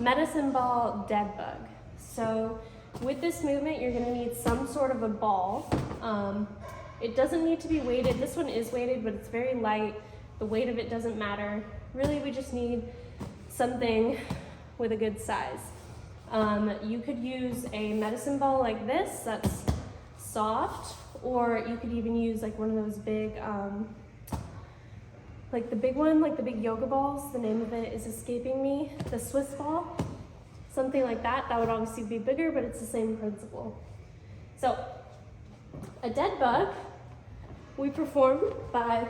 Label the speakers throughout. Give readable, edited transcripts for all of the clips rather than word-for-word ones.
Speaker 1: medicine ball dead bug. So with this movement, you're gonna need some sort of a ball. It doesn't need to be weighted. This one is weighted, but it's very light. The weight of it doesn't matter. Really, we just need something with a good size. You could use a medicine ball like this that's soft, or you could even use like one of those big, like the big one, like the big yoga balls. The name of it is escaping me. The Swiss ball, something like that. That would obviously be bigger, but it's the same principle. So a dead bug, we perform by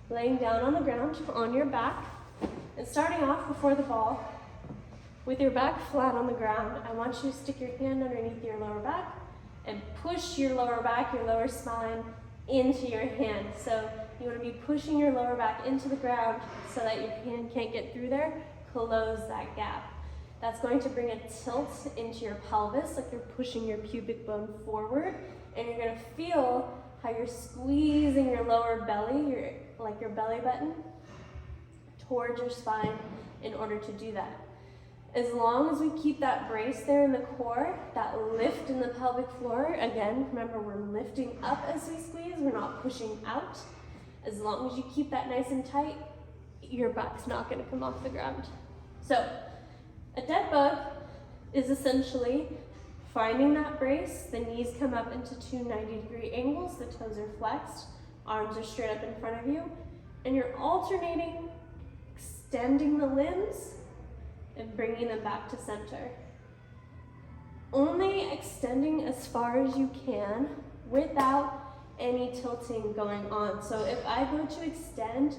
Speaker 1: laying down on the ground on your back and starting off before the ball with your back flat on the ground. I want you to stick your hand underneath your lower back and push your lower back, your lower spine into your hand. So you want to be pushing your lower back into the ground so that your hand can't get through there. Close that gap. That's going to bring a tilt into your pelvis, like you're pushing your pubic bone forward, and you're going to feel how you're squeezing your lower belly, your belly button, towards your spine in order to do that. As long as we keep that brace there in the core, that lift in the pelvic floor, again, remember we're lifting up as we squeeze, we're not pushing out. As long as you keep that nice and tight, your butt's not gonna come off the ground. So, a dead bug is essentially finding that brace, the knees come up into two 90-degree angles, the toes are flexed, arms are straight up in front of you, and you're alternating, extending the limbs and bringing them back to center. Only extending as far as you can without any tilting going on. So if I go to extend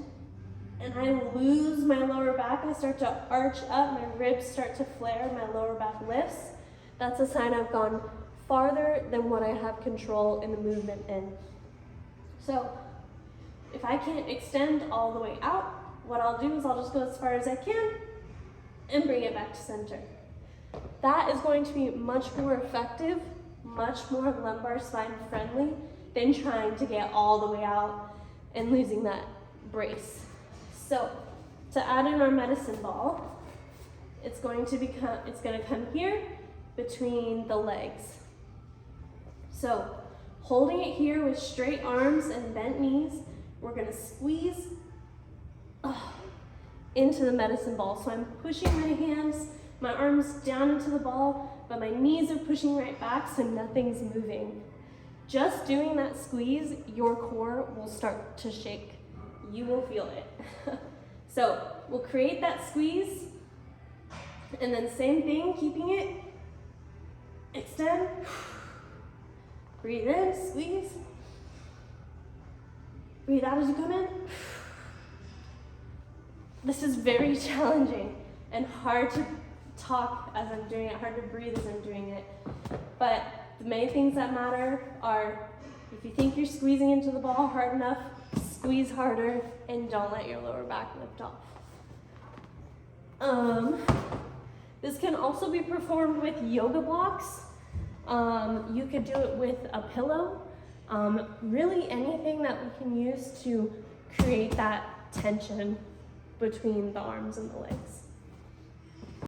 Speaker 1: and I lose my lower back, I start to arch up, my ribs start to flare, my lower back lifts, that's a sign I've gone farther than what I have control in the movement in. So if I can't extend all the way out, what I'll do is I'll just go as far as I can and bring it back to center. That is going to be much more effective, much more lumbar spine friendly than trying to get all the way out and losing that brace. So to add in our medicine ball, it's going to come here between the legs. So holding it here with straight arms and bent knees, we're gonna squeeze into the medicine ball. So I'm pushing my hands, my arms down into the ball, but my knees are pushing right back so nothing's moving. Just doing that squeeze, your core will start to shake. You will feel it. So we'll create that squeeze, and then same thing, keeping it, extend, breathe in, squeeze, breathe out as you come in. This is very challenging and hard to talk as I'm doing it, hard to breathe as I'm doing it. But the main things that matter are, if you think you're squeezing into the ball hard enough, squeeze harder and don't let your lower back lift off. This can also be performed with yoga blocks. You could do it with a pillow. Really anything that we can use to create that tension between the arms and the legs.